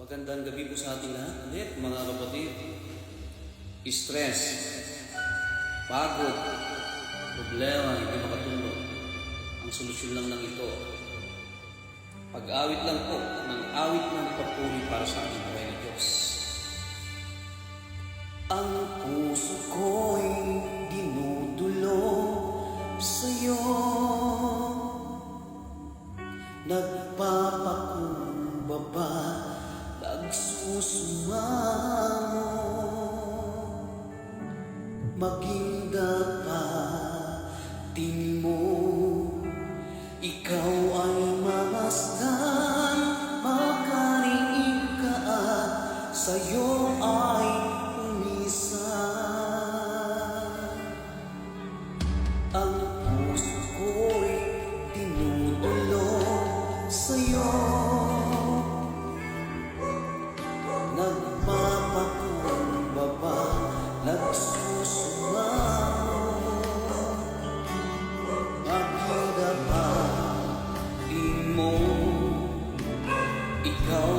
Magandang gabi po sa ating lahat ulit, mga kapatid. Stress, pagod, problema, hindi makatulog. Ang solusyon lang ng ito, pag-awit lang po ng awit ng papuri para sa ating buhay ng Diyos. Ang puso ko'y dinudulog sa'yo, nagpapakumbaba, nagsusumamo, maging dapatin mo, ikaw ay mamasdan, makarinig ka at sa'yo ay umisan. Ang puso ko'y dinudulog sa'yo, nagpapakumbaba, nagsusumamo, maging dapatin mo, ikaw